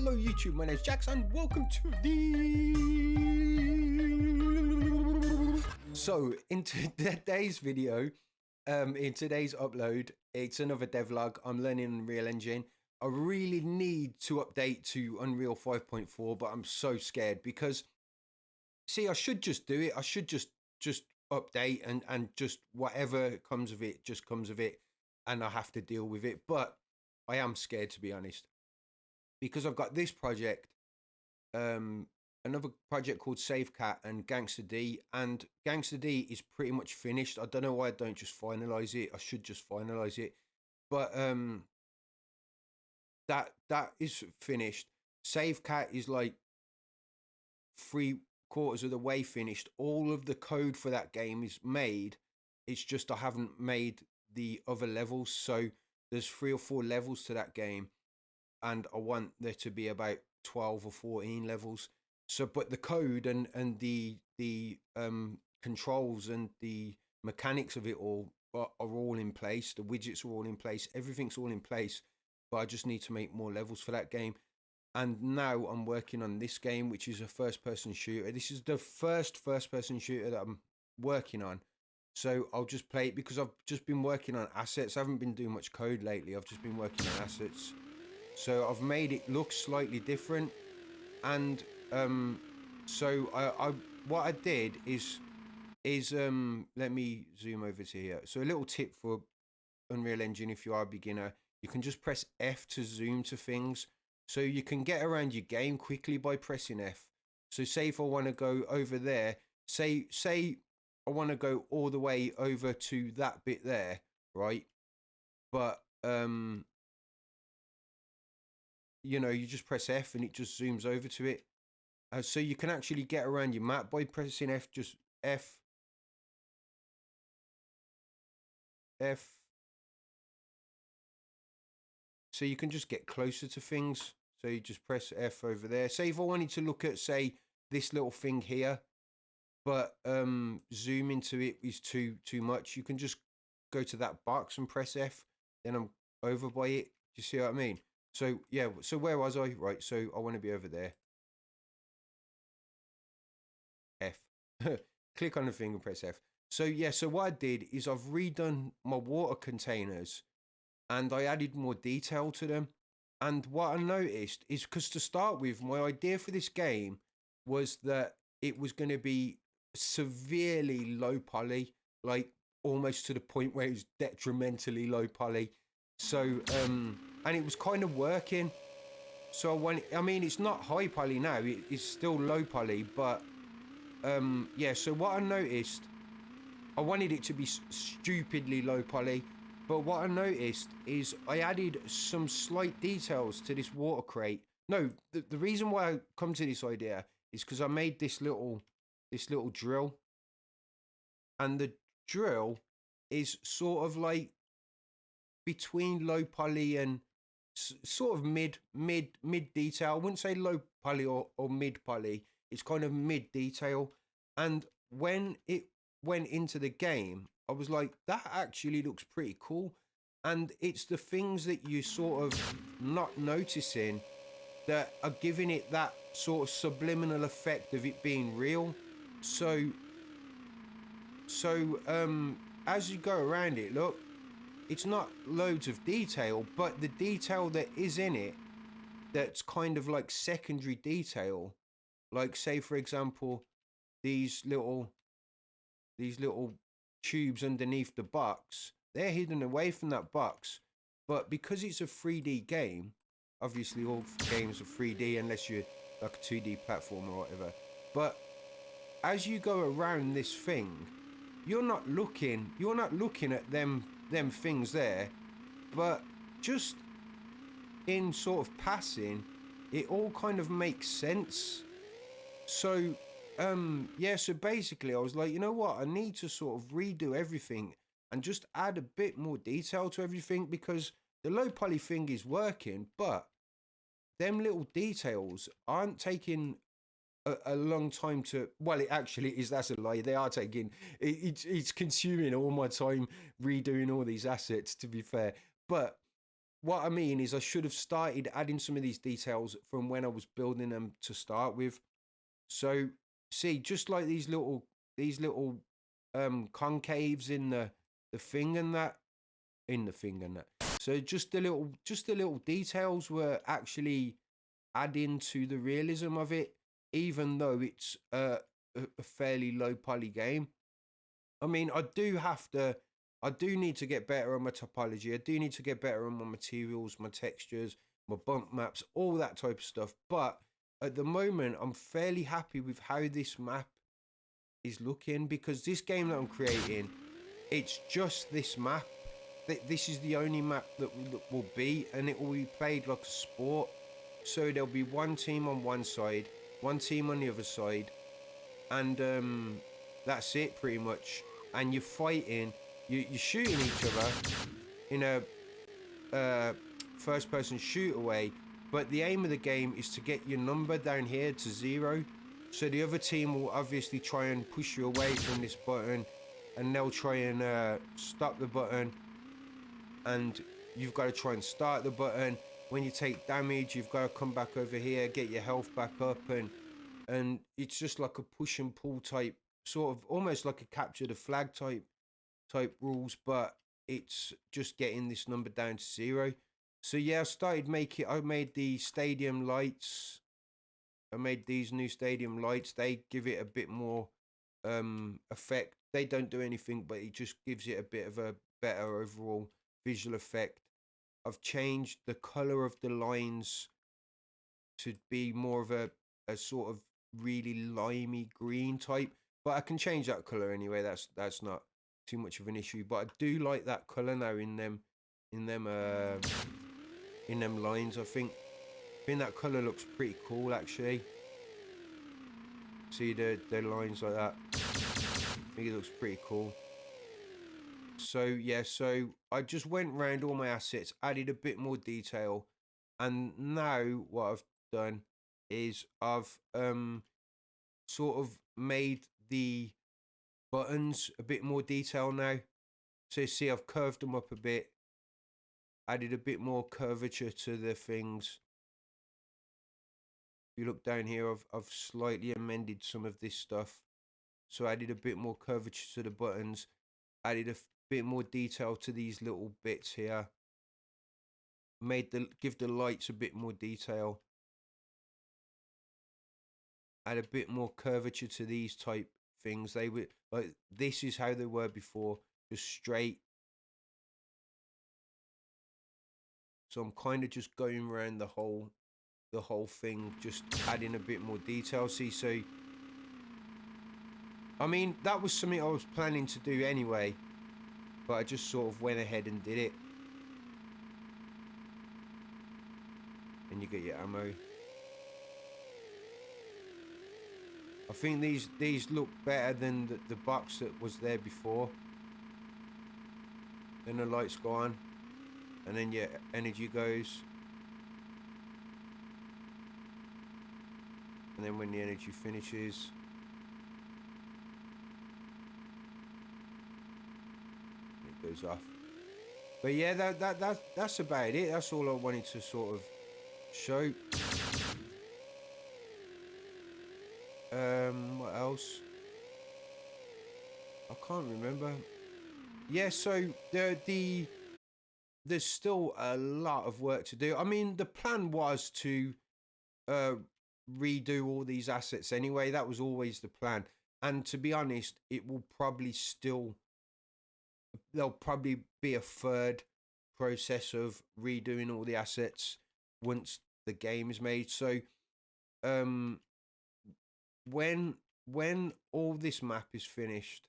Hello YouTube, my name is Jax and welcome to the... So in today's video, in today's upload, it's another devlog. I'm learning Unreal Engine. I really need to update to Unreal 5.4, but I'm so scared because, see, I should just do it. I should just update and just whatever comes of it, just comes of it, and I have to deal with it. But I am scared, to be honest, because I've got this project, another project called SafeCat and Gangster D, and Gangster D is pretty much finished. I don't know why I don't just finalize it. I should just finalize it, but that is finished. SafeCat is like 3/4 of the way finished. All of the code for that game is made. It's just I haven't made the other levels, so there's 3 or 4 levels to that game, and I want there to be about 12 or 14 levels. So, but the code and the controls and the mechanics of it all are all in place. The widgets are all in place. Everything's all in place. But I just need to make more levels for that game. And now I'm working on this game, which is a first-person shooter. This is the first first-person shooter that I'm working on. So I'll just play it because I've just been working on assets. I haven't been doing much code lately. I've just been working on assets. So I've made it look slightly different, and so what I did is let me zoom over to here. So a little tip for Unreal Engine: if you are a beginner, you can just press F to zoom to things, so you can get around your game quickly by pressing F. So say if I want to go over there, say I want to go all the way over to that bit there, right? But you know, you just press F and it just zooms over to it. So you can actually get around your map by pressing F, just F. So you can just get closer to things. So you just press F over there. Say if I wanted to look at, say, this little thing here, but zoom into it is too much, you can just go to that box and press F. Then I'm over by it. Do you see what I mean? So yeah, so where was I? Right, so I want to be over there. F. Click on the thing and press F. So yeah, so what I did is I've redone my water containers and I added more detail to them. And what I noticed is, because to start with, my idea for this game was that it was going to be severely low poly, like almost to the point where it was detrimentally low poly. So and it was kind of working. So I mean, it's not high poly now, it's still low poly, but yeah, so what I noticed, I wanted it to be stupidly low poly, but what I noticed is I added some slight details to this water crate. No, the reason why I come to this idea is because I made this little drill, and the drill is sort of like between low poly and sort of mid detail. I wouldn't say low poly or mid poly. It's kind of mid detail. And when it went into the game, I was like, that actually looks pretty cool. And it's the things that you sort of not noticing that are giving it that sort of subliminal effect of it being real. So as you go around it, look, it's not loads of detail, but the detail that is in it, that's kind of like secondary detail, like say for example, these little tubes underneath the box, they're hidden away from that box. But because it's a 3D game, obviously all games are 3D unless you're like a 2D platform or whatever. But as you go around this thing, you're not looking at them things there, but just in sort of passing, it all kind of makes sense. So yeah, so basically I was like, you know what, I need to sort of redo everything and just add a bit more detail to everything, because the low poly thing is working, but them little details aren't taking a long time to, well, it actually is, that's a lie, they are taking, it's consuming all my time redoing all these assets, to be fair. But what I mean is I should have started adding some of these details from when I was building them to start with. So see, just like these little concaves in the thing and that in the thing and that. So just the little details were actually adding to the realism of it, even though it's a fairly low poly game. I mean, I do need to get better on my topology. I do need to get better on my materials, my textures, my bump maps, all that type of stuff. But at the moment, I'm fairly happy with how this map is looking, because this game that I'm creating, it's just this map. This is the only map that will be, and it will be played like a sport. So there'll be one team on one side, one team on the other side, and that's it pretty much. And you're fighting, you're shooting each other in a first person shoot away, but the aim of the game is to get your number down here to 0. So the other team will obviously try and push you away from this button, and they'll try and stop the button, and you've got to try and start the button. When you take damage, you've got to come back over here, get your health back up, and it's just like a push and pull type, sort of almost like a capture the flag type rules, but it's just getting this number down to 0. So yeah, I made the stadium lights. I made these new stadium lights. They give it a bit more effect. They don't do anything, but it just gives it a bit of a better overall visual effect. I've changed the color of the lines to be more of a sort of really limey green type, but I can change that color anyway. That's not too much of an issue. But I do like that color now in them lines. I think that color looks pretty cool actually. See the lines like that. I think it looks pretty cool. So yeah, so I just went around all my assets, added a bit more detail, and now what I've done is I've sort of made the buttons a bit more detail now. So you see I've curved them up a bit, added a bit more curvature to the things. If you look down here, I've slightly amended some of this stuff. So I added a bit more curvature to the buttons, added a bit more detail to these little bits here, give the lights a bit more detail, add a bit more curvature to these type things. They were like, this is how they were before, just straight. So I'm kind of just going around the whole thing, just adding a bit more detail. See, so I mean, that was something I was planning to do anyway, but I just sort of went ahead and did it. And you get your ammo. I think these look better than the box that was there before. Then the lights go on, and then your energy goes. And then when the energy finishes, it goes off. But yeah, that's about it. That's all I wanted to sort of show. What else? I can't remember. Yeah, so there's still a lot of work to do. I mean, the plan was to redo all these assets anyway. That was always the plan. And to be honest, there'll probably be a third process of redoing all the assets once the game is made. So when all this map is finished,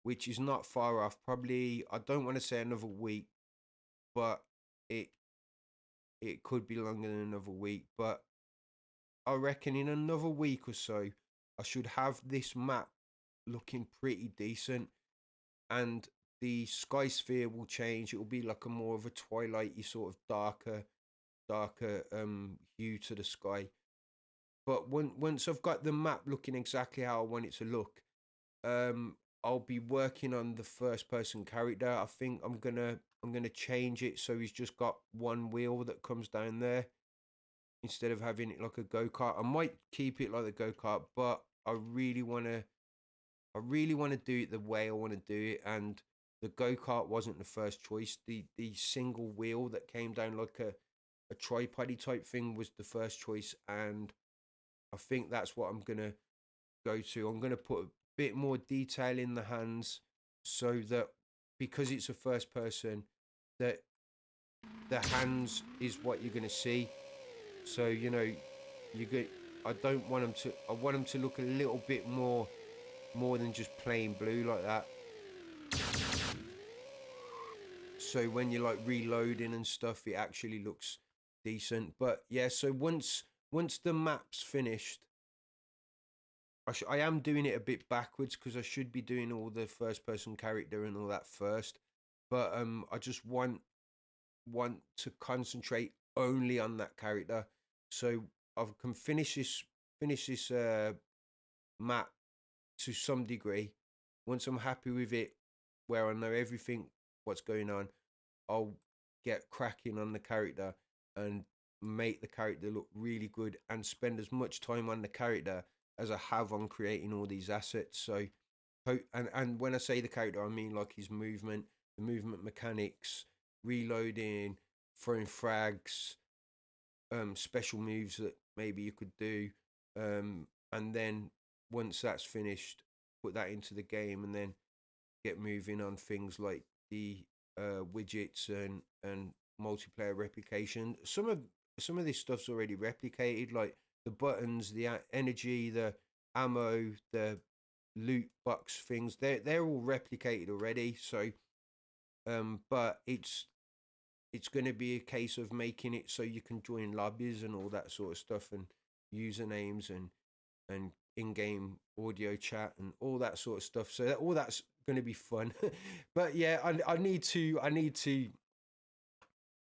which is not far off, probably, I don't want to say another week, but it could be longer than another week, but I reckon in another week or so I should have this map looking pretty decent, and the sky sphere will change. It will be like a more of a twilighty sort of darker hue to the sky. But once I've got the map looking exactly how I want it to look, I'll be working on the first person character. I think I'm gonna I'm going to change it so he's just got one wheel that comes down there instead of having it like a go-kart. I might keep it like the go-kart, but I really want to do it the way I want to do it, and the go-kart wasn't the first choice. The single wheel that came down like a tripod type thing was the first choice, and I think that's what I'm gonna go to. I'm gonna put a bit more detail in the hands so that, because it's a first person, that the hands is what you're gonna see. So you know, you get. I don't want them to. I want them to look a little bit more than just plain blue like that. So when you're like reloading and stuff, it actually looks decent. But yeah, so once the map's finished, I am doing it a bit backwards because I should be doing all the first person character and all that first. But I just want to concentrate only on that character, so I can finish this map to some degree. Once I'm happy with it, where I know everything what's going on, I'll get cracking on the character and make the character look really good and spend as much time on the character as I have on creating all these assets. So and when I say the character, I mean like his movement, the movement mechanics, reloading, throwing frags, special moves that maybe you could do, and then once that's finished, put that into the game, and then get moving on things like the widgets and multiplayer replication. Some of this stuff's already replicated, like the buttons, the energy, the ammo, the loot box things. They're all replicated already. So, but it's going to be a case of making it so you can join lobbies and all that sort of stuff, and usernames and in-game audio chat and all that sort of stuff. So all that's going to be fun. But yeah, I need to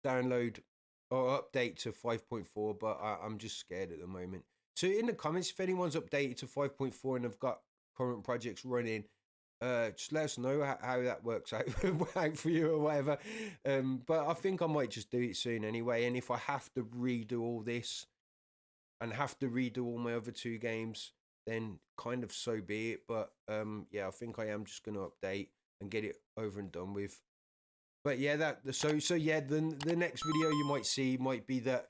download or update to 5.4, but I'm just scared at the moment. So in the comments, if anyone's updated to 5.4 and have got current projects running, just let us know how that works out for you or whatever. But I think I might just do it soon anyway. And if I have to redo all this and have to redo all my other 2 games, then kind of so be it. But yeah, I think I am just going to update and get it over and done with. But yeah, so yeah, the next video you might see might be that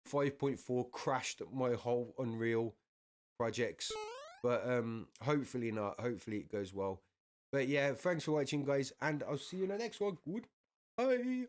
5.4 crashed my whole Unreal projects. But hopefully not. Hopefully it goes well. But yeah, thanks for watching, guys, and I'll see you in the next one. Goodbye.